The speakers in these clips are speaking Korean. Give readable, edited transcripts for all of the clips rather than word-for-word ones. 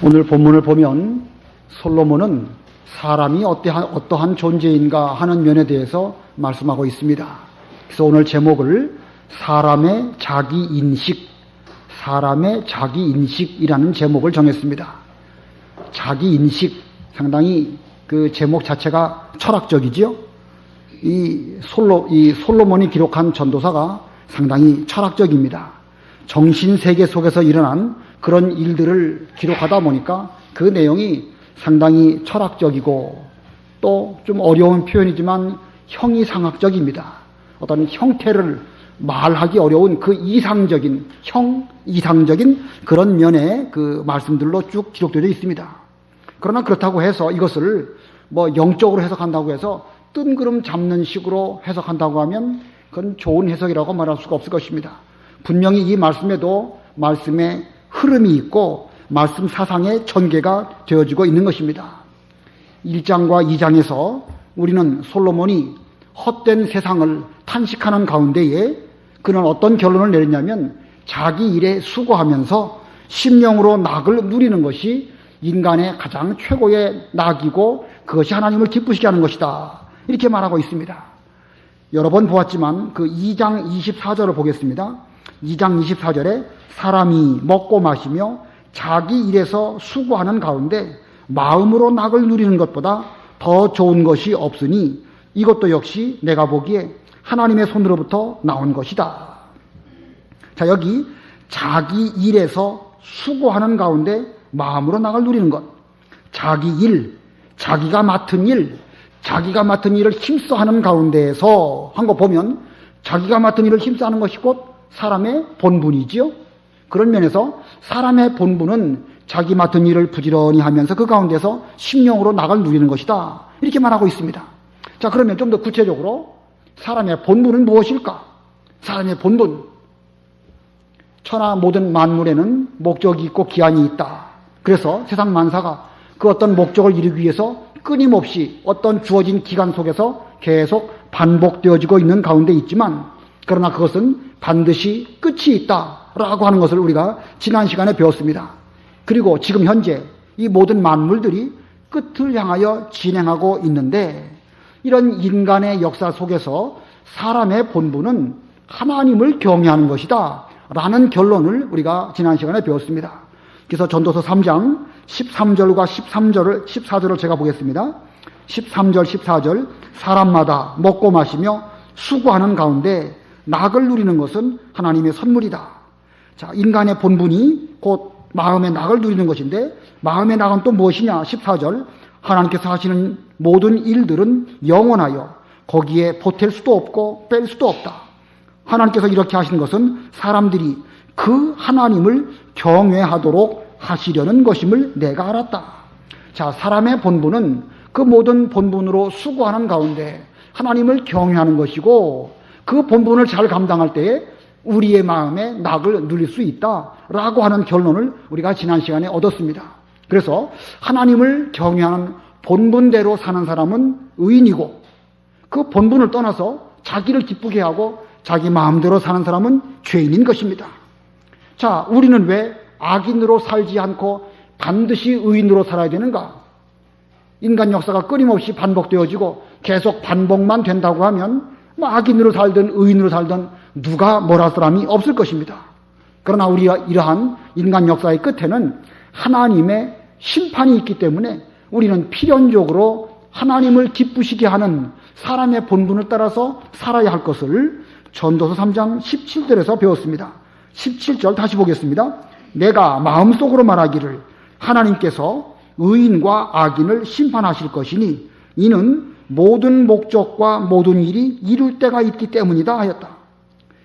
오늘 본문을 보면 솔로몬은 사람이 어떠한 존재인가 하는 면에 대해서 말씀하고 있습니다. 그래서 오늘 제목을 사람의 자기인식이라는 제목을 정했습니다. 자기인식, 상당히 그 제목 자체가 철학적이지요. 이 솔로몬이 기록한 전도서가 상당히 철학적입니다. 정신세계 속에서 일어난 그런 일들을 기록하다 보니까 그 내용이 상당히 철학적이고 또 좀 어려운 표현이지만 형이상학적입니다. 어떤 형태를 말하기 어려운 그 이상적인 그런 면의 그 말씀들로 쭉 기록되어 있습니다. 그러나 그렇다고 해서 이것을 영적으로 해석한다고 해서 뜬구름 잡는 식으로 해석한다고 하면 그건 좋은 해석이라고 말할 수가 없을 것입니다. 분명히 이 말씀에도 말씀의 흐름이 있고 말씀 사상의 전개가 되어지고 있는 것입니다. 1장과 2장에서 우리는 솔로몬이 헛된 세상을 탄식하는 가운데에 그는 어떤 결론을 내렸냐면 자기 일에 수고하면서 심령으로 낙을 누리는 것이 인간의 가장 최고의 낙이고 그것이 하나님을 기쁘시게 하는 것이다. 이렇게 말하고 있습니다. 여러 번 보았지만 그 2장 24절을 보겠습니다. 2장 24절에 사람이 먹고 마시며 자기 일에서 수고하는 가운데 마음으로 낙을 누리는 것보다 더 좋은 것이 없으니 이것도 역시 내가 보기에 하나님의 손으로부터 나온 것이다. 자, 여기 자기 일에서 수고하는 가운데 마음으로 낙을 누리는 것, 자기 일, 자기가 맡은 일을 힘써 하는 가운데에서 한 거 보면 자기가 맡은 일을 힘써 하는 것이 곧 사람의 본분이지요. 그런 면에서 사람의 본분은 자기 맡은 일을 부지런히 하면서 그 가운데서 심령으로 낙을 누리는 것이다. 이렇게 말하고 있습니다. 자, 그러면 좀 더 구체적으로 사람의 본분은 무엇일까? 사람의 본분. 천하 모든 만물에는 목적이 있고 기한이 있다. 그래서 세상 만사가 그 어떤 목적을 이루기 위해서 끊임없이 어떤 주어진 기간 속에서 계속 반복되어지고 있는 가운데 있지만 그러나 그것은 반드시 끝이 있다라고 하는 것을 우리가 지난 시간에 배웠습니다. 그리고 지금 현재 이 모든 만물들이 끝을 향하여 진행하고 있는데 이런 인간의 역사 속에서 사람의 본분은 하나님을 경외하는 것이다 라는 결론을 우리가 지난 시간에 배웠습니다. 그래서 전도서 3장 13절과 14절을 제가 보겠습니다. 13절 14절 사람마다 먹고 마시며 수고하는 가운데 낙을 누리는 것은 하나님의 선물이다. 자, 인간의 본분이 곧 마음의 낙을 누리는 것인데 마음의 낙은 또 무엇이냐? 14절 하나님께서 하시는 모든 일들은 영원하여 거기에 보탤 수도 없고 뺄 수도 없다. 하나님께서 이렇게 하시는 것은 사람들이 그 하나님을 경외하도록 하시려는 것임을 내가 알았다. 자, 사람의 본분은 그 모든 본분으로 수고하는 가운데 하나님을 경외하는 것이고 그 본분을 잘 감당할 때에 우리의 마음에 낙을 누릴 수 있다라고 하는 결론을 우리가 지난 시간에 얻었습니다. 그래서 하나님을 경외하는 본분대로 사는 사람은 의인이고 그 본분을 떠나서 자기를 기쁘게 하고 자기 마음대로 사는 사람은 죄인인 것입니다. 자, 우리는 왜 악인으로 살지 않고 반드시 의인으로 살아야 되는가? 인간 역사가 끊임없이 반복되어지고 계속 반복만 된다고 하면 악인으로 살든 의인으로 살든 누가 뭐라 사람이 없을 것입니다. 그러나 우리가 이러한 인간 역사의 끝에는 하나님의 심판이 있기 때문에 우리는 필연적으로 하나님을 기쁘시게 하는 사람의 본분을 따라서 살아야 할 것을 전도서 3장 17절에서 배웠습니다. 17절 다시 보겠습니다. 내가 마음속으로 말하기를 하나님께서 의인과 악인을 심판하실 것이니 이는 모든 목적과 모든 일이 이룰 때가 있기 때문이다 하였다.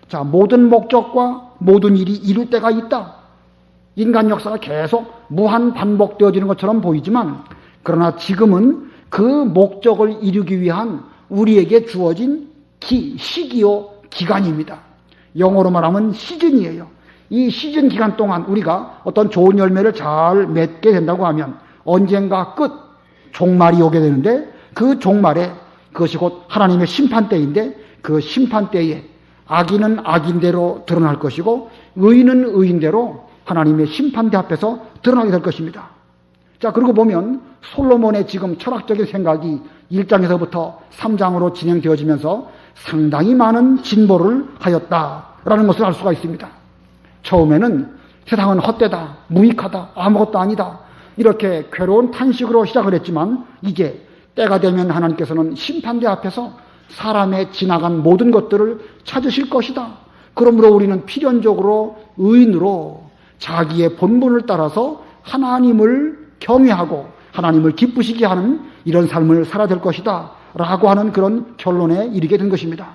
자, 모든 목적과 모든 일이 이룰 때가 있다. 인간 역사가 계속 무한 반복되어지는 것처럼 보이지만 그러나 지금은 그 목적을 이루기 위한 우리에게 주어진 시기요 기간입니다. 영어로 말하면 시즌이에요. 이 시즌 기간 동안 우리가 어떤 좋은 열매를 잘 맺게 된다고 하면 언젠가 종말이 오게 되는데 그 종말에 그것이 곧 하나님의 심판때인데 그 심판때에 악인은 악인대로 드러날 것이고 의인은 의인대로 하나님의 심판대 앞에서 드러나게 될 것입니다. 자, 그러고 보면 솔로몬의 지금 철학적인 생각이 1장에서부터 3장으로 진행되어지면서 상당히 많은 진보를 하였다라는 것을 알 수가 있습니다. 처음에는 세상은 헛되다, 무익하다, 아무것도 아니다, 이렇게 괴로운 탄식으로 시작을 했지만 이제 때가 되면 하나님께서는 심판대 앞에서 사람의 지나간 모든 것들을 찾으실 것이다. 그러므로 우리는 필연적으로 의인으로 자기의 본분을 따라서 하나님을 경외하고 하나님을 기쁘시게 하는 이런 삶을 살아야 될 것이다 라고 하는 그런 결론에 이르게 된 것입니다.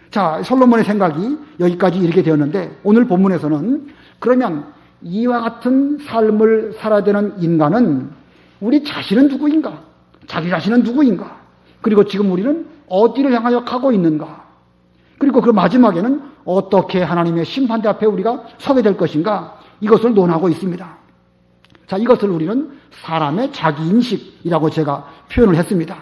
자, 솔로몬의 생각이 여기까지 이르게 되었는데 오늘 본문에서는 그러면 이와 같은 삶을 살아야 되는 인간은 우리 자신은 누구인가? 자기 자신은 누구인가? 그리고 지금 우리는 어디를 향하여 가고 있는가? 그리고 그 마지막에는 어떻게 하나님의 심판대 앞에 우리가 서게 될 것인가? 이것을 논하고 있습니다. 자, 이것을 우리는 사람의 자기인식이라고 제가 표현을 했습니다.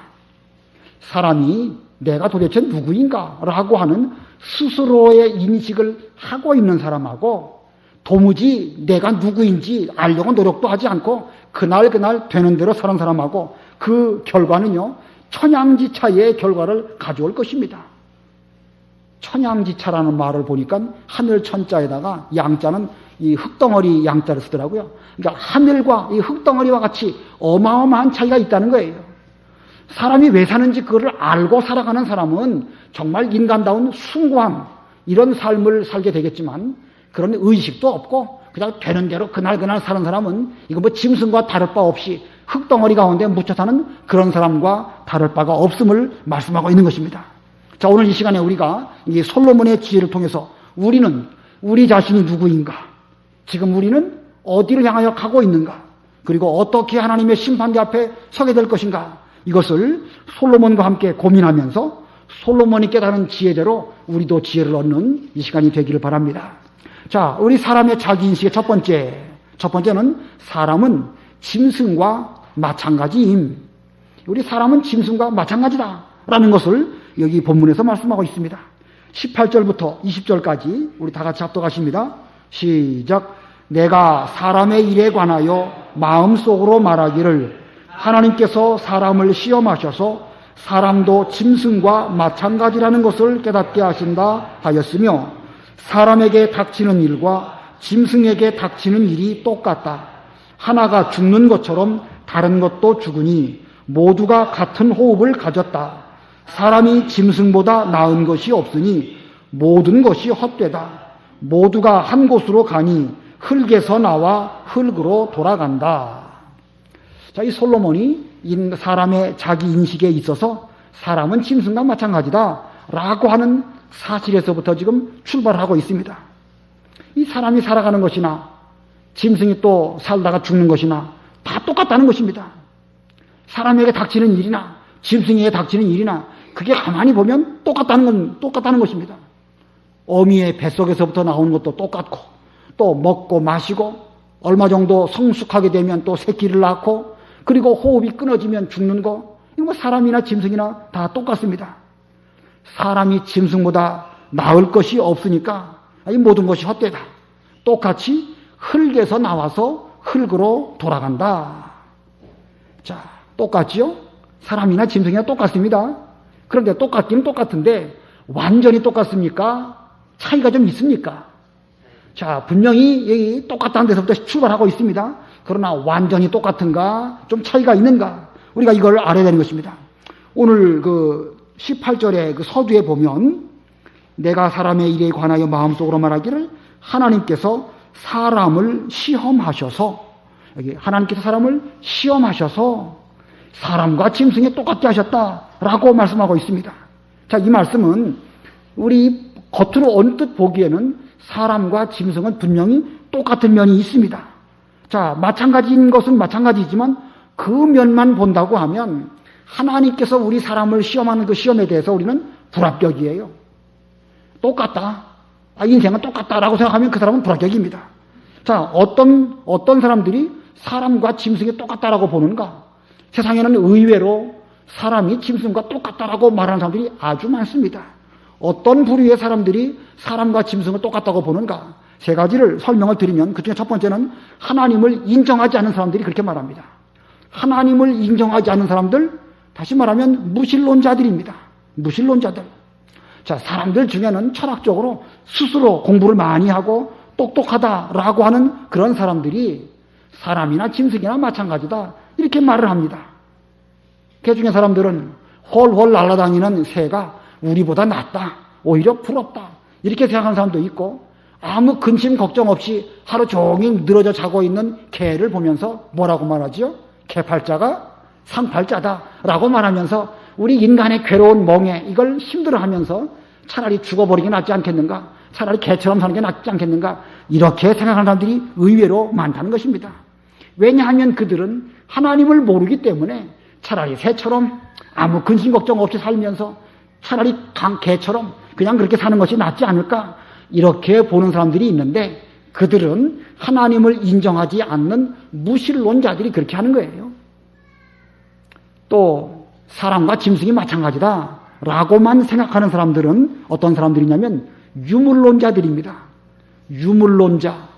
사람이 내가 도대체 누구인가? 라고 하는 스스로의 인식을 하고 있는 사람하고 도무지 내가 누구인지 알려고 노력도 하지 않고 그날 되는 대로 사는 사람하고 그 결과는요, 천양지차의 결과를 가져올 것입니다. 천양지차라는 말을 보니까 하늘 천자에다가 양자는 이 흙덩어리 양자를 쓰더라고요. 그러니까 하늘과 이 흙덩어리와 같이 어마어마한 차이가 있다는 거예요. 사람이 왜 사는지 그거를 알고 살아가는 사람은 정말 인간다운 숭고함, 이런 삶을 살게 되겠지만 그런 의식도 없고 그냥 되는 대로 그날 사는 사람은 이거 뭐 짐승과 다를 바 없이 흙덩어리 가운데 묻혀 사는 그런 사람과 다를 바가 없음을 말씀하고 있는 것입니다. 자, 오늘 이 시간에 우리가 이 솔로몬의 지혜를 통해서 우리는 우리 자신이 누구인가? 지금 우리는 어디를 향하여 가고 있는가? 그리고 어떻게 하나님의 심판대 앞에 서게 될 것인가? 이것을 솔로몬과 함께 고민하면서 솔로몬이 깨달은 지혜대로 우리도 지혜를 얻는 이 시간이 되기를 바랍니다. 자, 우리 사람의 자기인식의 첫 번째는 사람은 짐승과 마찬가지임. 우리 사람은 짐승과 마찬가지다라는 것을 여기 본문에서 말씀하고 있습니다. 18절부터 20절까지 우리 다 같이 합독하십니다. 시작. 내가 사람의 일에 관하여 마음속으로 말하기를 하나님께서 사람을 시험하셔서 사람도 짐승과 마찬가지라는 것을 깨닫게 하신다 하였으며 사람에게 닥치는 일과 짐승에게 닥치는 일이 똑같다. 하나가 죽는 것처럼 다른 것도 죽으니 모두가 같은 호흡을 가졌다. 사람이 짐승보다 나은 것이 없으니 모든 것이 헛되다. 모두가 한 곳으로 가니 흙에서 나와 흙으로 돌아간다. 자, 이 솔로몬이 사람의 자기 인식에 있어서 사람은 짐승과 마찬가지다 라고 하는 사실에서부터 지금 출발하고 있습니다. 이 사람이 살아가는 것이나 짐승이 또 살다가 죽는 것이나 다 똑같다는 것입니다. 사람에게 닥치는 일이나 짐승에게 닥치는 일이나 그게 가만히 보면 똑같다는 것입니다. 어미의 뱃속에서부터 나오는 것도 똑같고 또 먹고 마시고 얼마 정도 성숙하게 되면 또 새끼를 낳고 그리고 호흡이 끊어지면 죽는 거, 이거 뭐 사람이나 짐승이나 다 똑같습니다. 사람이 짐승보다 나을 것이 없으니까 이 모든 것이 헛되다. 똑같이 흙에서 나와서 흙으로 돌아간다. 자, 똑같지요? 사람이나 짐승이나 똑같습니다. 그런데 똑같기는 똑같은데 완전히 똑같습니까? 차이가 좀 있습니까? 자, 분명히 여기 똑같다는 데서부터 출발하고 있습니다. 그러나 완전히 똑같은가? 좀 차이가 있는가? 우리가 이걸 알아야 되는 것입니다. 오늘 그 18절의 그 서두에 보면 내가 사람의 일에 관하여 마음속으로 말하기를 하나님께서 사람을 시험하셔서, 여기 하나님께서 사람을 시험하셔서 사람과 짐승이 똑같게 하셨다라고 말씀하고 있습니다. 자, 이 말씀은 우리 겉으로 언뜻 보기에는 사람과 짐승은 분명히 똑같은 면이 있습니다. 자, 마찬가지인 것은 마찬가지지만 그 면만 본다고 하면 하나님께서 우리 사람을 시험하는 그 시험에 대해서 우리는 불합격이에요. 똑같다. 인생은 똑같다라고 생각하면 그 사람은 불합격입니다. 자, 어떤 사람들이 사람과 짐승이 똑같다라고 보는가? 세상에는 의외로 사람이 짐승과 똑같다라고 말하는 사람들이 아주 많습니다. 어떤 부류의 사람들이 사람과 짐승을 똑같다고 보는가? 세 가지를 설명을 드리면 그중에 첫 번째는 하나님을 인정하지 않는 사람들이 그렇게 말합니다. 하나님을 인정하지 않는 사람들, 다시 말하면 무신론자들입니다. 무신론자들. 자, 사람들 중에는 철학적으로 스스로 공부를 많이 하고 똑똑하다라고 하는 그런 사람들이 사람이나 짐승이나 마찬가지다, 이렇게 말을 합니다. 그 중에 사람들은 홀홀 날아다니는 새가 우리보다 낫다, 오히려 부럽다, 이렇게 생각하는 사람도 있고, 아무 근심 걱정 없이 하루 종일 늘어져 자고 있는 개를 보면서 뭐라고 말하지요? 개팔자가 상팔자다라고 말하면서 우리 인간의 괴로운 멍에 이걸 힘들어하면서 차라리 죽어버리기 낫지 않겠는가, 차라리 개처럼 사는 게 낫지 않겠는가, 이렇게 생각하는 사람들이 의외로 많다는 것입니다. 왜냐하면 그들은 하나님을 모르기 때문에 차라리 새처럼 아무 근심 걱정 없이 살면서 차라리 개처럼 그냥 그렇게 사는 것이 낫지 않을까, 이렇게 보는 사람들이 있는데, 그들은 하나님을 인정하지 않는 무신론자들이 그렇게 하는 거예요. 또 사람과 짐승이 마찬가지다 라고만 생각하는 사람들은 어떤 사람들이냐면 유물론자들입니다. 유물론자.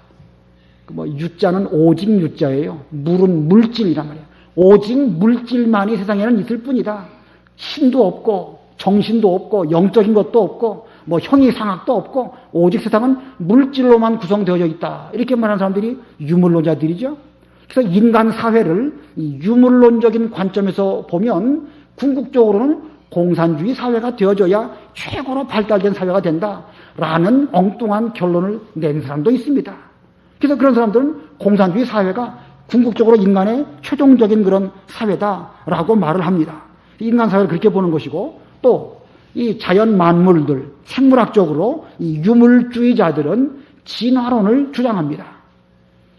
유자는 오직 유자예요. 물은 물질이란 말이에요. 오직 물질만이 세상에는 있을 뿐이다. 힘도 없고 정신도 없고 영적인 것도 없고 형이상학도 없고 오직 세상은 물질로만 구성되어져 있다, 이렇게 말하는 사람들이 유물론자들이죠. 그래서 인간 사회를 유물론적인 관점에서 보면 궁극적으로는 공산주의 사회가 되어져야 최고로 발달된 사회가 된다라는 엉뚱한 결론을 낸 사람도 있습니다. 그래서 그런 사람들은 공산주의 사회가 궁극적으로 인간의 최종적인 그런 사회다라고 말을 합니다. 인간 사회를 그렇게 보는 것이고, 또 이 자연 만물들, 생물학적으로 이 유물주의자들은 진화론을 주장합니다.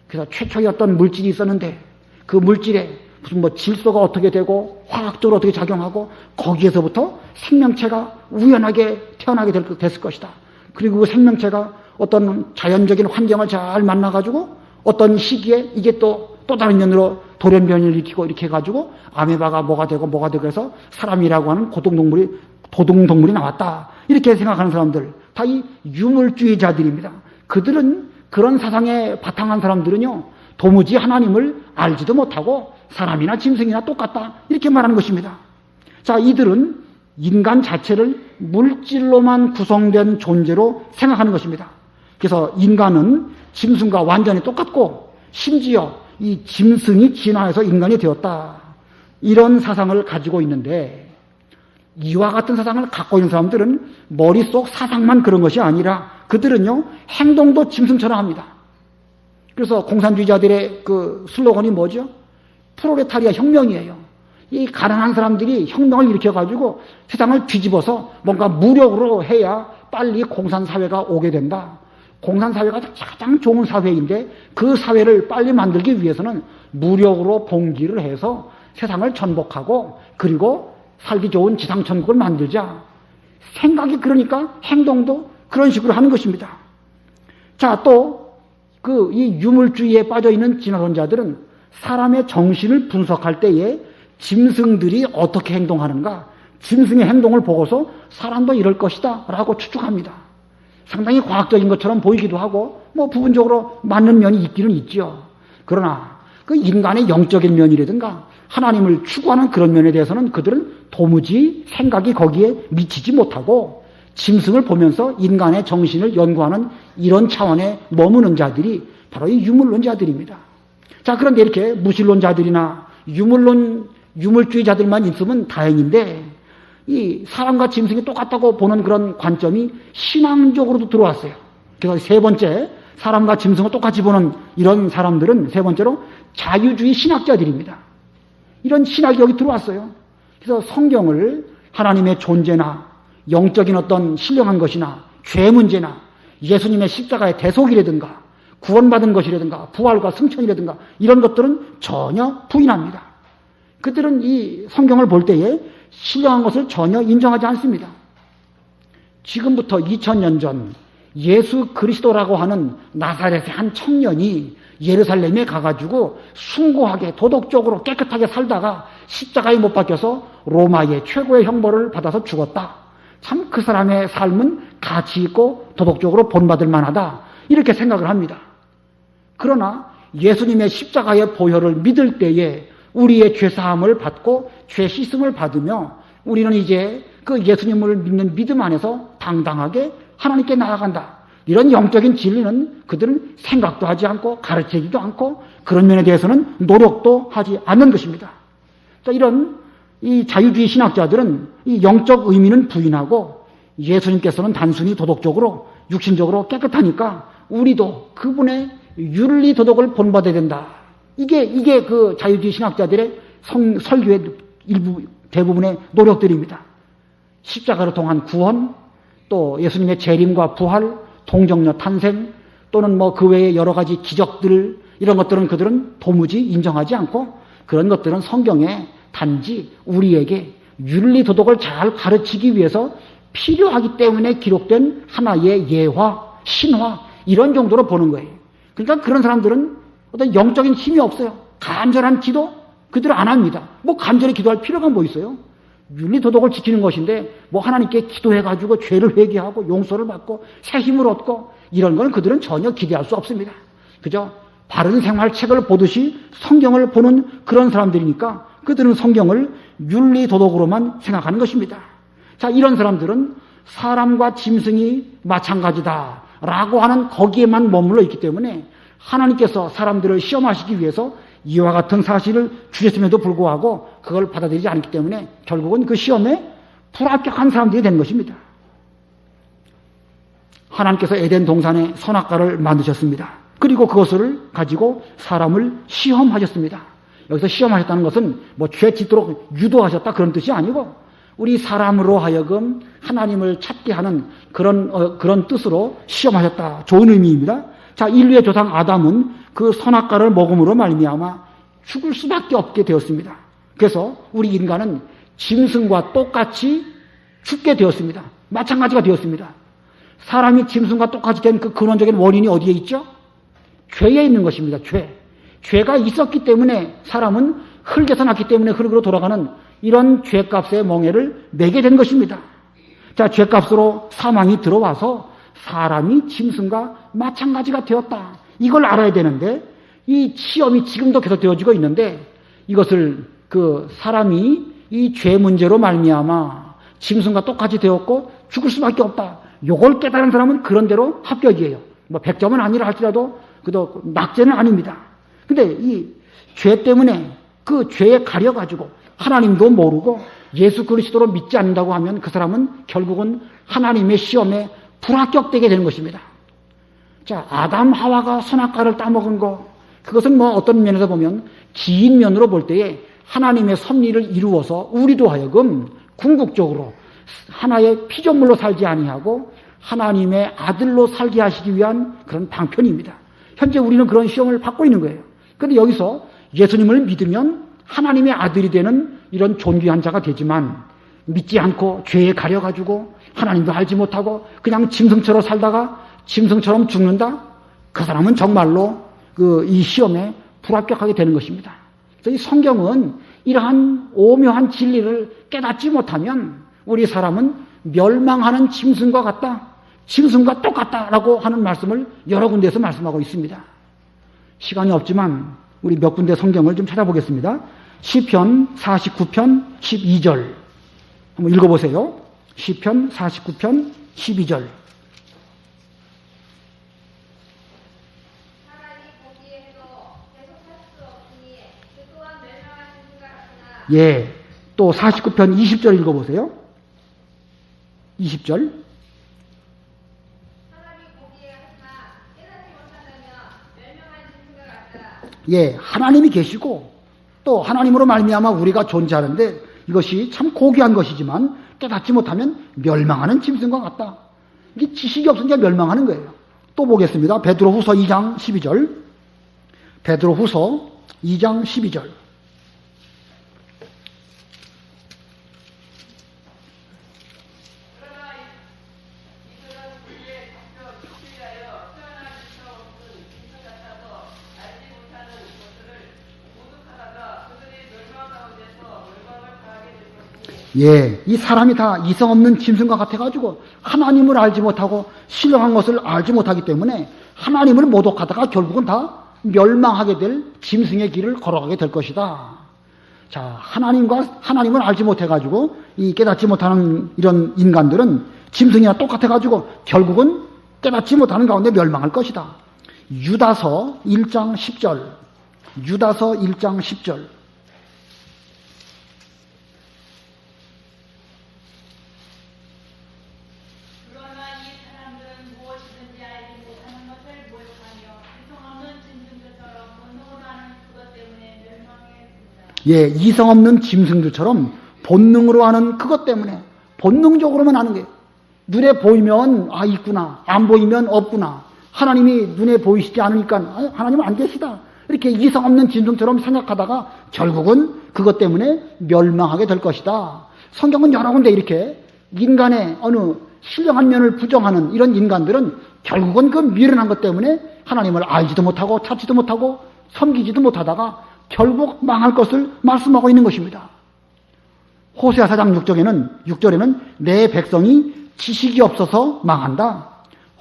그래서 최초의 어떤 물질이 있었는데 그 물질에 무슨 질소가 어떻게 되고 화학적으로 어떻게 작용하고 거기에서부터 생명체가 우연하게 태어나게 됐을 것이다. 그리고 그 생명체가 어떤 자연적인 환경을 잘 만나가지고 어떤 시기에 이게 또 다른 면으로 돌연변이를 일으키고 이렇게 해가지고 아메바가 뭐가 되고 해서 사람이라고 하는 도둑동물이 나왔다, 이렇게 생각하는 사람들, 다 이 유물주의자들입니다. 그들은, 그런 사상에 바탕한 사람들은요, 도무지 하나님을 알지도 못하고 사람이나 짐승이나 똑같다, 이렇게 말하는 것입니다. 자, 이들은 인간 자체를 물질로만 구성된 존재로 생각하는 것입니다. 그래서 인간은 짐승과 완전히 똑같고 심지어 이 짐승이 진화해서 인간이 되었다, 이런 사상을 가지고 있는데, 이와 같은 사상을 갖고 있는 사람들은 머릿속 사상만 그런 것이 아니라 그들은요, 행동도 짐승처럼 합니다. 그래서 공산주의자들의 그 슬로건이 뭐죠? 프롤레타리아 혁명이에요. 이 가난한 사람들이 혁명을 일으켜가지고 세상을 뒤집어서 뭔가 무력으로 해야 빨리 공산사회가 오게 된다. 공산사회가 가장 좋은 사회인데 그 사회를 빨리 만들기 위해서는 무력으로 봉기를 해서 세상을 전복하고 그리고 살기 좋은 지상천국을 만들자. 생각이 그러니까 행동도 그런 식으로 하는 것입니다. 자, 또 이 유물주의에 빠져있는 진화론자들은 사람의 정신을 분석할 때에 짐승들이 어떻게 행동하는가, 짐승의 행동을 보고서 사람도 이럴 것이다 라고 추측합니다. 상당히 과학적인 것처럼 보이기도 하고 부분적으로 맞는 면이 있기는 있죠. 그러나 그 인간의 영적인 면이라든가 하나님을 추구하는 그런 면에 대해서는 그들은 도무지 생각이 거기에 미치지 못하고 짐승을 보면서 인간의 정신을 연구하는 이런 차원에 머무는 자들이 바로 이 유물론자들입니다. 자, 그런데 이렇게 무신론자들이나 유물주의자들만 있으면 다행인데, 이 사람과 짐승이 똑같다고 보는 그런 관점이 신앙적으로도 들어왔어요. 그래서 세 번째, 사람과 짐승을 똑같이 보는 이런 사람들은 세 번째로 자유주의 신학자들입니다. 이런 신학이 여기 들어왔어요. 그래서 성경을 하나님의 존재나 영적인 어떤 신령한 것이나 죄 문제나 예수님의 십자가의 대속이라든가 구원받은 것이라든가 부활과 승천이라든가 이런 것들은 전혀 부인합니다. 그들은 이 성경을 볼 때에 신령한 것을 전혀 인정하지 않습니다. 지금부터 2000년 전 예수 그리스도라고 하는 나사렛의 한 청년이 예루살렘에 가가지고 숭고하게 도덕적으로 깨끗하게 살다가 십자가에 못 박혀서 로마의 최고의 형벌을 받아서 죽었다. 참 그 사람의 삶은 가치 있고 도덕적으로 본받을 만하다, 이렇게 생각을 합니다. 그러나 예수님의 십자가의 보혈을 믿을 때에 우리의 죄사함을 받고 죄 씻음을 받으며 우리는 이제 그 예수님을 믿는 믿음 안에서 당당하게 하나님께 나아간다. 이런 영적인 진리는 그들은 생각도 하지 않고 가르치지도 않고 그런 면에 대해서는 노력도 하지 않는 것입니다. 이런 이 자유주의 신학자들은 이 영적 의미는 부인하고 예수님께서는 단순히 도덕적으로 육신적으로 깨끗하니까 우리도 그분의 윤리 도덕을 본받아야 된다. 이게 그 자유주의 신학자들의 설교의 일부 대부분의 노력들입니다. 십자가를 통한 구원, 또 예수님의 재림과 부활, 동정녀 탄생, 또는 뭐 그 외의 여러 가지 기적들, 이런 것들은 그들은 도무지 인정하지 않고 그런 것들은 성경에 단지 우리에게 윤리 도덕을 잘 가르치기 위해서 필요하기 때문에 기록된 하나의 예화, 신화, 이런 정도로 보는 거예요. 그러니까 그런 사람들은 어떤 영적인 힘이 없어요. 간절한 기도 그들은 안 합니다. 뭐 간절히 기도할 필요가 뭐 있어요? 윤리 도덕을 지키는 것인데 뭐 하나님께 기도해가지고 죄를 회개하고 용서를 받고 새 힘을 얻고 이런 건 그들은 전혀 기대할 수 없습니다. 그죠? 바른 생활책을 보듯이 성경을 보는 그런 사람들이니까 그들은 성경을 윤리 도덕으로만 생각하는 것입니다. 자, 이런 사람들은 사람과 짐승이 마찬가지다라고 하는 거기에만 머물러 있기 때문에 하나님께서 사람들을 시험하시기 위해서 이와 같은 사실을 주셨음에도 불구하고 그걸 받아들이지 않기 때문에 결국은 그 시험에 불합격한 사람들이 된 것입니다. 하나님께서 에덴 동산에 선악과를 만드셨습니다. 그리고 그것을 가지고 사람을 시험하셨습니다. 여기서 시험하셨다는 것은 뭐 죄 짓도록 유도하셨다 그런 뜻이 아니고 우리 사람으로 하여금 하나님을 찾게 하는 그런 뜻으로 시험하셨다. 좋은 의미입니다. 자, 인류의 조상 아담은 그 선악과를 먹음으로 말미암아 죽을 수밖에 없게 되었습니다. 그래서 우리 인간은 짐승과 똑같이 죽게 되었습니다. 마찬가지가 되었습니다. 사람이 짐승과 똑같이 된 그 근원적인 원인이 어디에 있죠? 죄에 있는 것입니다. 죄가 있었기 때문에 사람은 흙에서 났기 때문에 흙으로 돌아가는 이런 죄값의 멍에를 매게 된 것입니다. 자, 죄값으로 사망이 들어와서 사람이 짐승과 마찬가지가 되었다. 이걸 알아야 되는데 이 시험이 지금도 계속 되어지고 있는데 이것을 그 사람이 이 죄 문제로 말미암아 짐승과 똑같이 되었고 죽을 수밖에 없다. 요걸 깨달은 사람은 그런대로 합격이에요. 뭐 100점은 아니라 할지라도 그도 낙제는 아닙니다. 근데 이 죄 때문에 그 죄에 가려가지고 하나님도 모르고 예수 그리스도로 믿지 않는다고 하면 그 사람은 결국은 하나님의 시험에 불합격되게 되는 것입니다. 자, 아담 하와가 선악과를 따먹은 거, 그것은 뭐 어떤 면에서 보면 긴 면으로 볼 때에 하나님의 섭리를 이루어서 우리도 하여금 궁극적으로 하나의 피조물로 살지 아니하고 하나님의 아들로 살게 하시기 위한 그런 방편입니다. 현재 우리는 그런 시험을 받고 있는 거예요. 그런데 여기서 예수님을 믿으면 하나님의 아들이 되는 이런 존귀한 자가 되지만 믿지 않고 죄에 가려가지고 하나님도 알지 못하고 그냥 짐승처럼 살다가 짐승처럼 죽는다? 그 사람은 정말로 이 시험에 불합격하게 되는 것입니다. 그래서 이 성경은 이러한 오묘한 진리를 깨닫지 못하면 우리 사람은 멸망하는 짐승과 같다. 짐승과 똑같다라고 하는 말씀을 여러 군데에서 말씀하고 있습니다. 시간이 없지만 우리 몇 군데 성경을 좀 찾아보겠습니다. 시편 49편 12절 한번 읽어보세요. 시편 49편 12절. 예, 또 49편 20절 읽어보세요. 20절. 예, 하나님이 계시고 또 하나님으로 말미암아 우리가 존재하는데 이것이 참 고귀한 것이지만 깨닫지 못하면 멸망하는 짐승과 같다. 이게 지식이 없으니까 멸망하는 거예요. 또 보겠습니다. 베드로후서 2장 12절. 베드로후서 2장 12절. 예, 이 사람이 다 이성 없는 짐승과 같아가지고 하나님을 알지 못하고 신령한 것을 알지 못하기 때문에 하나님을 모독하다가 결국은 다 멸망하게 될 짐승의 길을 걸어가게 될 것이다. 자, 하나님을 알지 못해가지고 이 깨닫지 못하는 이런 인간들은 짐승이나 똑같아가지고 결국은 깨닫지 못하는 가운데 멸망할 것이다. 유다서 1장 10절. 유다서 1장 10절. 예, 이성 없는 짐승들처럼 본능으로 하는 그것 때문에 본능적으로만 하는 게 눈에 보이면 있구나, 안 보이면 없구나, 하나님이 눈에 보이시지 않으니까 하나님은 안 계시다, 이렇게 이성 없는 짐승처럼 생각하다가 결국은 그것 때문에 멸망하게 될 것이다. 성경은 여러 군데 이렇게 인간의 어느 신령한 면을 부정하는 이런 인간들은 결국은 그 미련한 것 때문에 하나님을 알지도 못하고 찾지도 못하고 섬기지도 못하다가 결국 망할 것을 말씀하고 있는 것입니다. 호세아 4장 6절에는 내 백성이 지식이 없어서 망한다.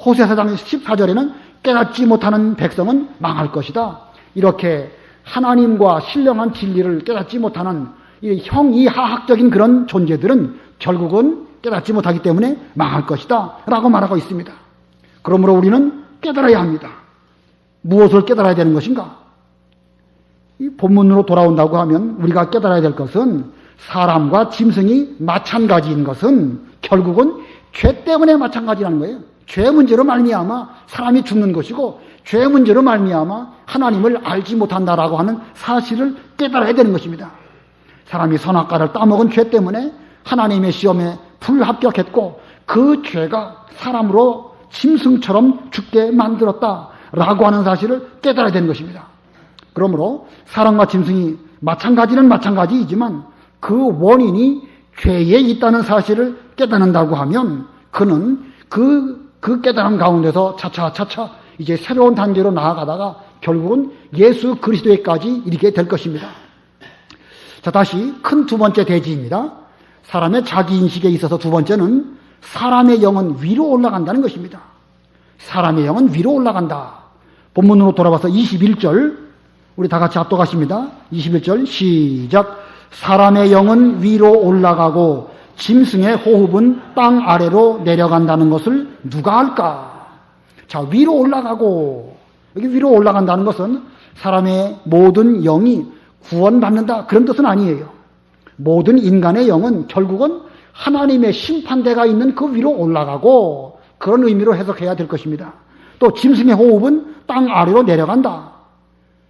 호세아 4장 14절에는 깨닫지 못하는 백성은 망할 것이다. 이렇게 하나님과 신령한 진리를 깨닫지 못하는 이 형이하학적인 그런 존재들은 결국은 깨닫지 못하기 때문에 망할 것이다 라고 말하고 있습니다. 그러므로 우리는 깨달아야 합니다. 무엇을 깨달아야 되는 것인가? 이 본문으로 돌아온다고 하면 우리가 깨달아야 될 것은 사람과 짐승이 마찬가지인 것은 결국은 죄 때문에 마찬가지라는 거예요. 죄 문제로 말미암아 사람이 죽는 것이고 죄 문제로 말미암아 하나님을 알지 못한다라고 하는 사실을 깨달아야 되는 것입니다. 사람이 선악과를 따먹은 죄 때문에 하나님의 시험에 불합격했고 그 죄가 사람으로 짐승처럼 죽게 만들었다라고 하는 사실을 깨달아야 되는 것입니다. 그러므로 사람과 짐승이 마찬가지는 마찬가지이지만 그 원인이 죄에 있다는 사실을 깨닫는다고 하면 그는 그 깨달음 가운데서 차차 이제 새로운 단계로 나아가다가 결국은 예수 그리스도에까지 이르게 될 것입니다. 자, 다시 큰 두 번째 대지입니다. 사람의 자기인식에 있어서 두 번째는 사람의 영은 위로 올라간다는 것입니다. 사람의 영은 위로 올라간다. 본문으로 돌아와서 21절 우리 다 같이 합독하십니다. 21절 시작. 사람의 영은 위로 올라가고 짐승의 호흡은 땅 아래로 내려간다는 것을 누가 알까? 자, 위로 올라가고, 여기 위로 올라간다는 것은 사람의 모든 영이 구원받는다 그런 뜻은 아니에요. 모든 인간의 영은 결국은 하나님의 심판대가 있는 그 위로 올라가고 그런 의미로 해석해야 될 것입니다. 또 짐승의 호흡은 땅 아래로 내려간다.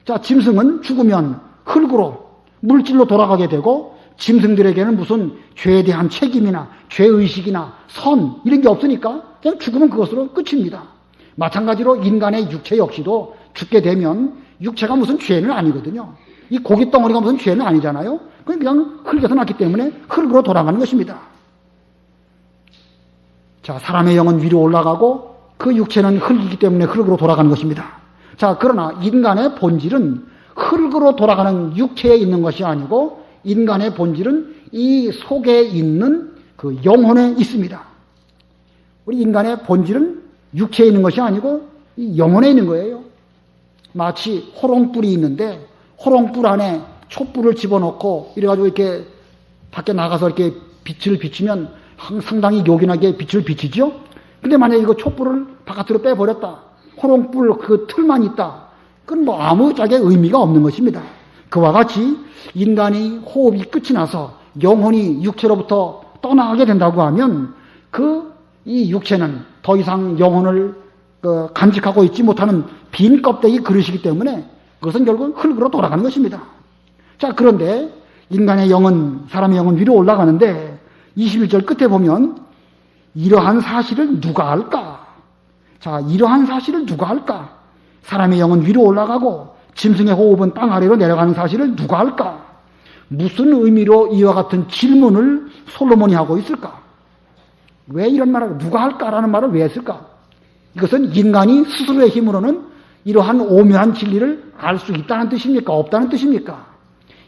자, 짐승은 죽으면 흙으로 물질로 돌아가게 되고 짐승들에게는 무슨 죄에 대한 책임이나 죄의식이나 선 이런 게 없으니까 그냥 죽으면 그것으로 끝입니다. 마찬가지로 인간의 육체 역시도 죽게 되면 육체가 무슨 죄는 아니거든요. 이 고깃덩어리가 무슨 죄는 아니잖아요. 그냥 흙에서 났기 때문에 흙으로 돌아가는 것입니다. 자, 사람의 영은 위로 올라가고 그 육체는 흙이기 때문에 흙으로 돌아가는 것입니다. 자, 그러나 인간의 본질은 흙으로 돌아가는 육체에 있는 것이 아니고 인간의 본질은 이 속에 있는 그 영혼에 있습니다. 우리 인간의 본질은 육체에 있는 것이 아니고 이 영혼에 있는 거예요. 마치 호롱불이 있는데 호롱불 안에 촛불을 집어넣고 이래가지고 이렇게 밖에 나가서 이렇게 빛을 비추면 상당히 요긴하게 빛을 비치죠. 근데 만약에 이거 촛불을 바깥으로 빼버렸다. 호롱불 그 틀만 있다. 그건 뭐 아무 짝에 의미가 없는 것입니다. 그와 같이 인간이 호흡이 끝이 나서 영혼이 육체로부터 떠나가게 된다고 하면 이 육체는 더 이상 영혼을 간직하고 있지 못하는 빈 껍데기 그릇이기 때문에 그것은 결국 흙으로 돌아가는 것입니다. 자, 그런데 인간의 영은, 사람의 영은 위로 올라가는데 21절 끝에 보면 이러한 사실을 누가 알까? 자, 이러한 사실을 누가 알까? 사람의 영은 위로 올라가고 짐승의 호흡은 땅 아래로 내려가는 사실을 누가 알까? 무슨 의미로 이와 같은 질문을 솔로몬이 하고 있을까? 왜 이런 말을, 누가 할까라는 말을 왜 했을까? 이것은 인간이 스스로의 힘으로는 이러한 오묘한 진리를 알 수 있다는 뜻입니까? 없다는 뜻입니까?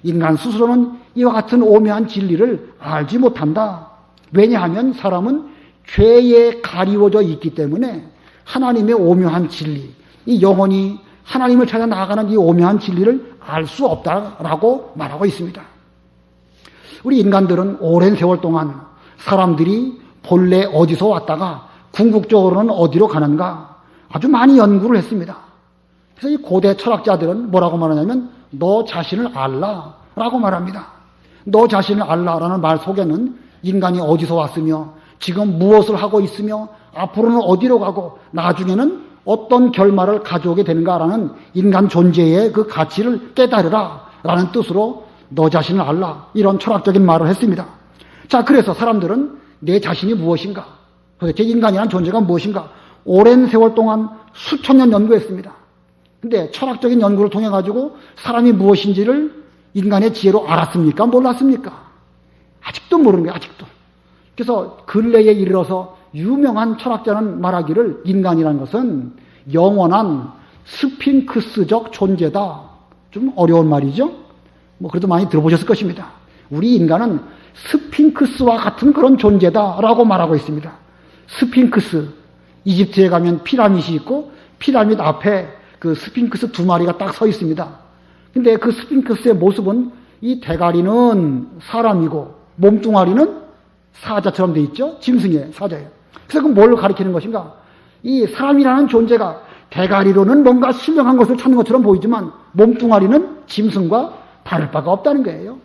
인간 스스로는 이와 같은 오묘한 진리를 알지 못한다. 왜냐하면 사람은 죄에 가리워져 있기 때문에 하나님의 오묘한 진리, 이 영혼이 하나님을 찾아 나아가는 이 오묘한 진리를 알 수 없다라고 말하고 있습니다. 우리 인간들은 오랜 세월 동안 사람들이 본래 어디서 왔다가 궁극적으로는 어디로 가는가 아주 많이 연구를 했습니다. 그래서 이 고대 철학자들은 뭐라고 말하냐면 너 자신을 알라라고 말합니다. 너 자신을 알라라는 말 속에는 인간이 어디서 왔으며 지금 무엇을 하고 있으며 앞으로는 어디로 가고 나중에는 어떤 결말을 가져오게 되는가라는 인간 존재의 그 가치를 깨달으라 라는 뜻으로 너 자신을 알라 이런 철학적인 말을 했습니다. 자, 그래서 사람들은 내 자신이 무엇인가, 도대체 인간이란 존재가 무엇인가 오랜 세월 동안 수천 년 연구했습니다. 근데 철학적인 연구를 통해 가지고 사람이 무엇인지를 인간의 지혜로 알았습니까? 몰랐습니까? 아직도 모르는 거예요. 아직도. 그래서 근래에 이르러서 유명한 철학자는 말하기를 인간이라는 것은 영원한 스핑크스적 존재다. 좀 어려운 말이죠. 그래도 많이 들어보셨을 것입니다. 우리 인간은 스핑크스와 같은 그런 존재다라고 말하고 있습니다. 스핑크스, 이집트에 가면 피라밋이 있고 피라밋 앞에 그 스핑크스 두 마리가 딱 서 있습니다. 근데 그 스핑크스의 모습은 이 대가리는 사람이고 몸뚱아리는 사자처럼 돼 있죠. 짐승의 사자예요. 그래서 그 뭘 가리키는 것인가? 이 사람이라는 존재가 대가리로는 뭔가 신령한 것을 찾는 것처럼 보이지만 몸뚱아리는 짐승과 다를 바가 없다는 거예요.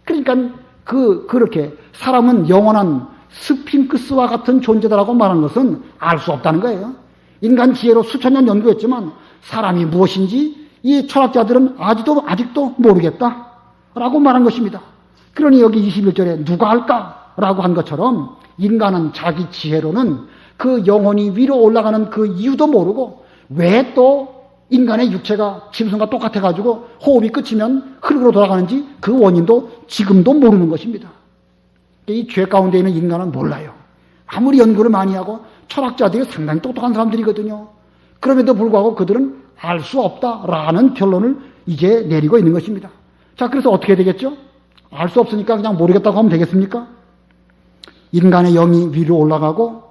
그러니까 그렇게 사람은 영원한 스핑크스와 같은 존재다라고 말하는 것은 알 수 없다는 거예요. 인간 지혜로 수천 년 연구했지만 사람이 무엇인지 이 철학자들은 아직도 모르겠다라고 말한 것입니다. 그러니 여기 21절에 누가 알까라고 한 것처럼 인간은 자기 지혜로는 그 영혼이 위로 올라가는 그 이유도 모르고 왜 또 인간의 육체가 짐승과 똑같아가지고 호흡이 끝이면 흙으로 돌아가는지 그 원인도 지금도 모르는 것입니다. 이 죄 가운데 있는 인간은 몰라요. 아무리 연구를 많이 하고 철학자들이 상당히 똑똑한 사람들이거든요. 그럼에도 불구하고 그들은 알 수 없다라는 결론을 이제 내리고 있는 것입니다. 자, 그래서 어떻게 되겠죠? 알 수 없으니까 그냥 모르겠다고 하면 되겠습니까? 인간의 영이 위로 올라가고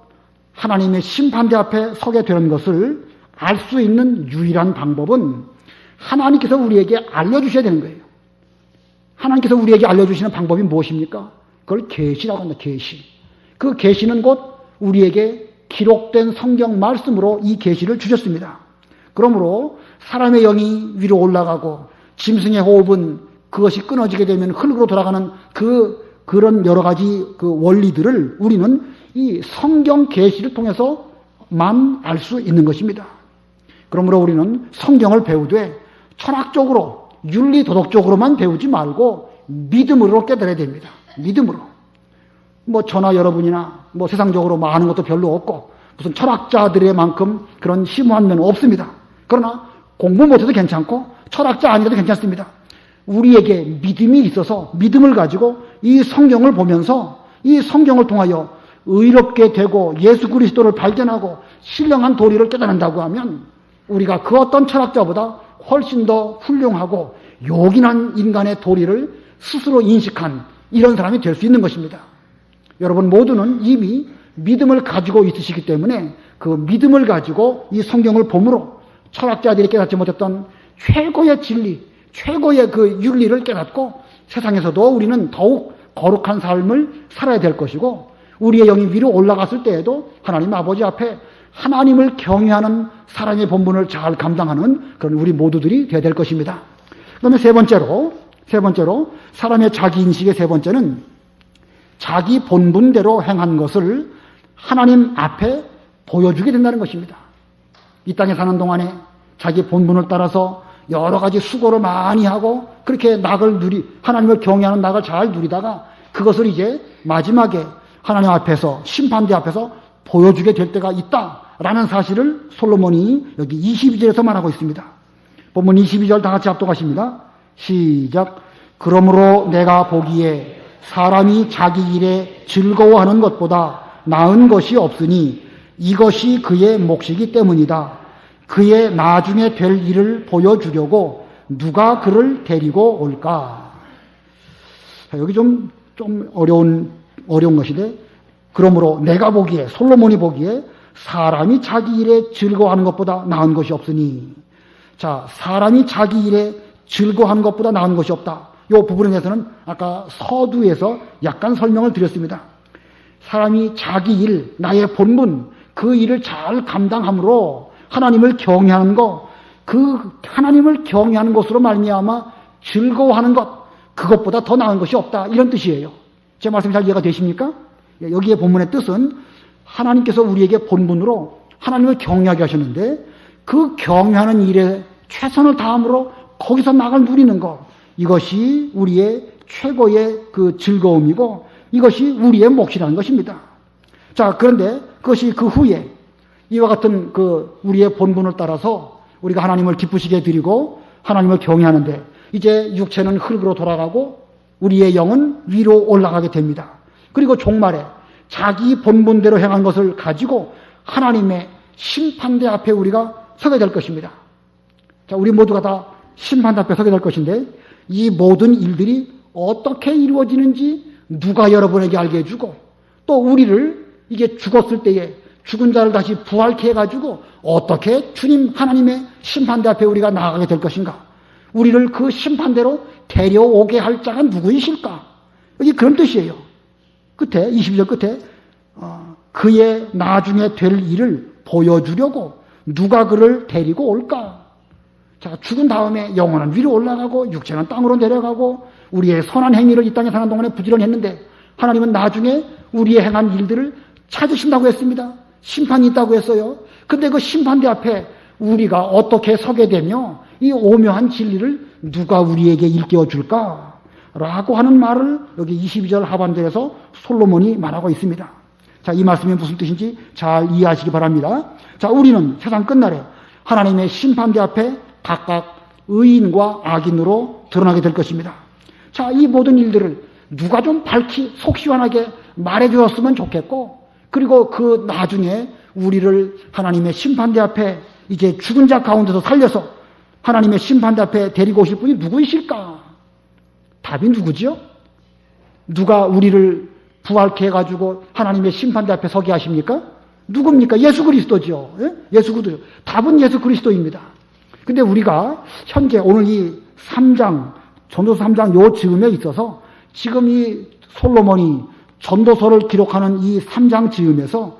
하나님의 심판대 앞에 서게 되는 것을 알 수 있는 유일한 방법은 하나님께서 우리에게 알려주셔야 되는 거예요. 하나님께서 우리에게 알려주시는 방법이 무엇입니까? 그걸 계시라고 합니다. 계시. 그 계시는 곧 우리에게 기록된 성경 말씀으로 이 계시를 주셨습니다. 그러므로 사람의 영이 위로 올라가고 짐승의 호흡은 그것이 끊어지게 되면 흙으로 돌아가는 그런 여러 가지 그 원리들을 우리는 이 성경 계시를 통해서만 알 수 있는 것입니다. 그러므로 우리는 성경을 배우되 철학적으로 윤리 도덕적으로만 배우지 말고 믿음으로 깨달아야 됩니다. 믿음으로. 저나 여러분이나 세상적으로 아는 것도 별로 없고 무슨 철학자들의 만큼 그런 심오한 면은 없습니다. 그러나 공부 못해도 괜찮고 철학자 아니어도 괜찮습니다. 우리에게 믿음이 있어서 믿음을 가지고 이 성경을 보면서 이 성경을 통하여 의롭게 되고 예수 그리스도를 발견하고 신령한 도리를 깨달은다고 하면 우리가 그 어떤 철학자보다 훨씬 더 훌륭하고 요긴한 인간의 도리를 스스로 인식한 이런 사람이 될 수 있는 것입니다. 여러분 모두는 이미 믿음을 가지고 있으시기 때문에 그 믿음을 가지고 이 성경을 봄으로 철학자들이 깨닫지 못했던 최고의 진리, 최고의 그 윤리를 깨닫고 세상에서도 우리는 더욱 거룩한 삶을 살아야 될 것이고 우리의 영이 위로 올라갔을 때에도 하나님 아버지 앞에 하나님을 경외하는 사랑의 본분을 잘 감당하는 그런 우리 모두들이 되어야 될 것입니다. 그 다음에 세 번째로 사람의 자기인식의 세 번째는 자기 본분대로 행한 것을 하나님 앞에 보여주게 된다는 것입니다. 이 땅에 사는 동안에 자기 본분을 따라서 여러 가지 수고를 많이 하고 그렇게 하나님을 경외하는 낙을 잘 누리다가 그것을 이제 마지막에 하나님 앞에서 심판대 앞에서 보여주게 될 때가 있다라는 사실을 솔로몬이 여기 22절에서 말하고 있습니다. 본문 22절 다 같이 합독하십니다. 시작. 그러므로 내가 보기에 사람이 자기 일에 즐거워하는 것보다 나은 것이 없으니 이것이 그의 몫이기 때문이다. 그의 나중에 될 일을 보여주려고 누가 그를 데리고 올까? 자, 여기 좀 어려운 것인데, 그러므로 내가 보기에, 솔로몬이 보기에 사람이 자기 일에 즐거워하는 것보다 나은 것이 없으니, 자, 사람이 자기 일에 즐거워하는 것보다 나은 것이 없다. 이 부분에 대해서는 아까 서두에서 약간 설명을 드렸습니다. 사람이 자기 일, 나의 본분, 그 일을 잘 감당함으로 하나님을 경외하는 것, 그 하나님을 경외하는 것으로 말미암아 즐거워하는 것, 그것보다 더 나은 것이 없다, 이런 뜻이에요. 제 말씀이 잘 이해가 되십니까? 여기에 본문의 뜻은 하나님께서 우리에게 본분으로 하나님을 경외하게 하셨는데 그 경외하는 일에 최선을 다함으로 거기서 낙을 누리는 것, 이것이 우리의 최고의 그 즐거움이고 이것이 우리의 몫이라는 것입니다. 자, 그런데 그것이 그 후에 이와 같은 그 우리의 본분을 따라서 우리가 하나님을 기쁘시게 드리고 하나님을 경외하는데 이제 육체는 흙으로 돌아가고 우리의 영은 위로 올라가게 됩니다. 그리고 종말에 자기 본분대로 행한 것을 가지고 하나님의 심판대 앞에 우리가 서게 될 것입니다. 자, 우리 모두가 다 심판대 앞에 서게 될 것인데 이 모든 일들이 어떻게 이루어지는지 누가 여러분에게 알게 해주고 또 우리를 이게 죽었을 때에 죽은 자를 다시 부활케 해가지고 어떻게 주님 하나님의 심판대 앞에 우리가 나아가게 될 것인가? 우리를 그 심판대로 데려오게 할 자가 누구이실까? 이게 그런 뜻이에요. 끝에 22절 끝에 그의 나중에 될 일을 보여주려고 누가 그를 데리고 올까? 자, 죽은 다음에 영혼은 위로 올라가고 육체는 땅으로 내려가고 우리의 선한 행위를 이 땅에 사는 동안에 부지런했는데 하나님은 나중에 우리의 행한 일들을 찾으신다고 했습니다. 심판이 있다고 했어요. 근데 그 심판대 앞에 우리가 어떻게 서게 되며 이 오묘한 진리를 누가 우리에게 일깨워 줄까? 라고 하는 말을 여기 22절 하반절에서 솔로몬이 말하고 있습니다. 자, 이 말씀이 무슨 뜻인지 잘 이해하시기 바랍니다. 자, 우리는 세상 끝날에 하나님의 심판대 앞에 각각 의인과 악인으로 드러나게 될 것입니다. 자, 이 모든 일들을 누가 좀 밝히 속 시원하게 말해 주었으면 좋겠고 그리고 그 나중에 우리를 하나님의 심판대 앞에 이제 죽은 자 가운데서 살려서 하나님의 심판대 앞에 데리고 오실 분이 누구이실까? 답이 누구지요? 누가 우리를 부활케 해가지고 하나님의 심판대 앞에 서게 하십니까? 누굽니까? 예수 그리스도죠. 예? 예수 그리스도. 답은 예수 그리스도입니다. 근데 우리가 현재 오늘 이 3장, 전도서 3장 요 즈음에 있어서 지금 이 솔로몬이 전도서를 기록하는 이 3장 즈음에서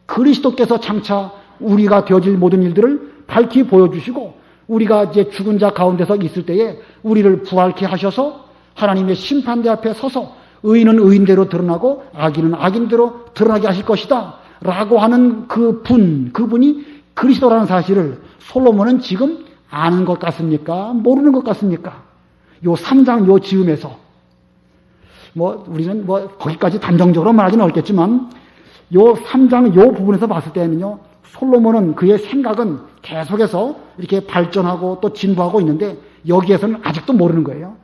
그리스도께서 장차 우리가 되어질 모든 일들을 밝히 보여주시고 우리가 이제 죽은 자 가운데서 있을 때에 우리를 부활케 하셔서 하나님의 심판대 앞에 서서 의인은 의인대로 드러나고 악인은 악인대로 드러나게 하실 것이다 라고 하는 그분이 그리스도라는 사실을 솔로몬은 지금 아는 것 같습니까? 모르는 것 같습니까? 요 3장 요 즈음에서 우리는 거기까지 단정적으로 말하기는 어렵겠지만 요 3장 요 부분에서 봤을 때는요 솔로몬은 그의 생각은 계속해서 이렇게 발전하고 또 진보하고 있는데 여기에서는 아직도 모르는 거예요.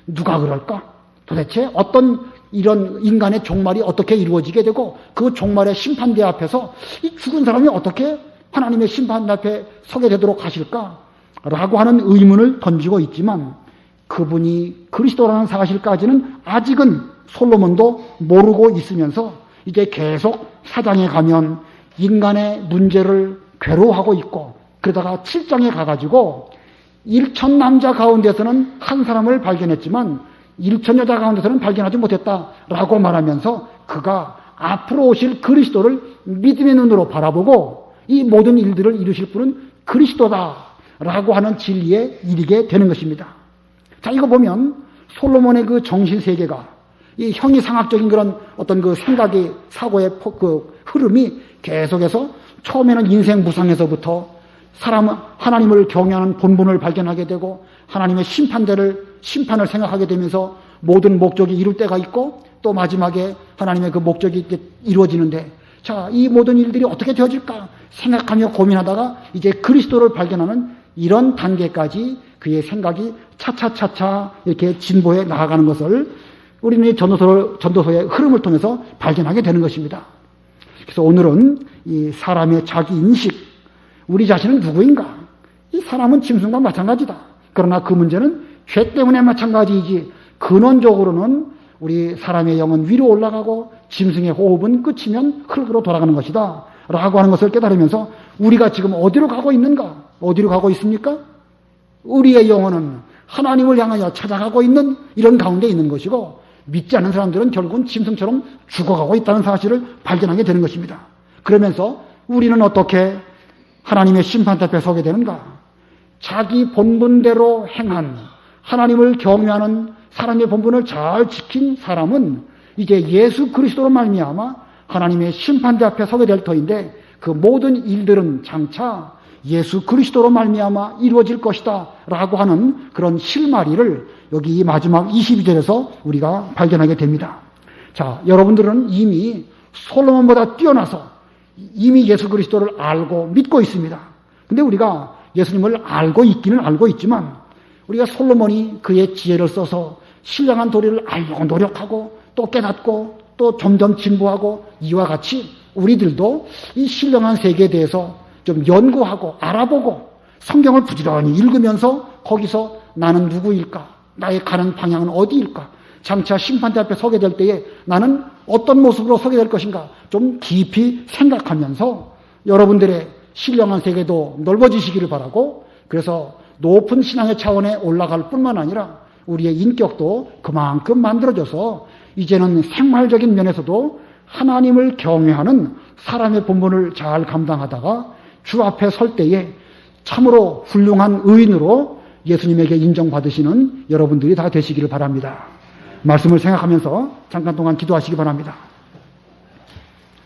누가 그럴까? 도대체 어떤 이런 인간의 종말이 어떻게 이루어지게 되고 그 종말의 심판대 앞에서 이 죽은 사람이 어떻게 하나님의 심판 앞에 서게 되도록 하실까? 라고 하는 의문을 던지고 있지만 그분이 그리스도라는 사실까지는 아직은 솔로몬도 모르고 있으면서 이제 계속 4장에 가면 인간의 문제를 괴로워하고 있고 그러다가 7장에 가가지고 1천 남자 가운데서는 한 사람을 발견했지만 1천 여자 가운데서는 발견하지 못했다라고 말하면서 그가 앞으로 오실 그리스도를 믿음의 눈으로 바라보고 이 모든 일들을 이루실 분은 그리스도다라고 하는 진리에 이르게 되는 것입니다. 자, 이거 보면 솔로몬의 그 정신세계가 이 형이상학적인 그런 어떤 그 생각의 사고의 그 흐름이 계속해서 처음에는 인생 무상에서부터 사람은 하나님을 경외하는 본분을 발견하게 되고 하나님의 심판을 생각하게 되면서 모든 목적이 이룰 때가 있고 또 마지막에 하나님의 그 목적이 이루어지는데 자, 이 모든 일들이 어떻게 되어질까 생각하며 고민하다가 이제 그리스도를 발견하는 이런 단계까지 그의 생각이 차차차차 이렇게 진보해 나아가는 것을 우리는 이 전도서의 흐름을 통해서 발견하게 되는 것입니다. 그래서 오늘은 이 사람의 자기 인식, 우리 자신은 누구인가? 이 사람은 짐승과 마찬가지다. 그러나 그 문제는 죄 때문에 마찬가지이지 근원적으로는 우리 사람의 영은 위로 올라가고 짐승의 호흡은 끝이면 흙으로 돌아가는 것이다 라고 하는 것을 깨달으면서 우리가 지금 어디로 가고 있는가? 어디로 가고 있습니까? 우리의 영혼은 하나님을 향하여 찾아가고 있는 이런 가운데 있는 것이고, 믿지 않는 사람들은 결국은 짐승처럼 죽어가고 있다는 사실을 발견하게 되는 것입니다. 그러면서 우리는 어떻게 하나님의 심판 앞에 서게 되는가? 자기 본분대로 행한, 하나님을 경외하는 사람의 본분을 잘 지킨 사람은 이제 예수 그리스도로 말미암아 하나님의 심판대 앞에 서게 될 터인데, 그 모든 일들은 장차 예수 그리스도로 말미암아 이루어질 것이다 라고 하는 그런 실마리를 여기 마지막 22절에서 우리가 발견하게 됩니다. 자, 여러분들은 이미 솔로몬보다 뛰어나서 이미 예수 그리스도를 알고 믿고 있습니다. 근데 우리가 예수님을 알고 있기는 알고 있지만, 우리가 솔로몬이 그의 지혜를 써서 신령한 도리를 알려고 노력하고 또 깨닫고 또 점점 진보하고, 이와 같이 우리들도 이 신령한 세계에 대해서 좀 연구하고 알아보고 성경을 부지런히 읽으면서 거기서 나는 누구일까? 나의 가는 방향은 어디일까? 장차 심판대 앞에 서게 될 때에 나는 어떤 모습으로 서게 될 것인가? 좀 깊이 생각하면서 여러분들의 신령한 세계도 넓어지시기를 바라고, 그래서 높은 신앙의 차원에 올라갈 뿐만 아니라 우리의 인격도 그만큼 만들어져서 이제는 생활적인 면에서도 하나님을 경외하는 사람의 본분을 잘 감당하다가 주 앞에 설 때에 참으로 훌륭한 의인으로 예수님에게 인정받으시는 여러분들이 다 되시기를 바랍니다. 말씀을 생각하면서 잠깐 동안 기도하시기 바랍니다.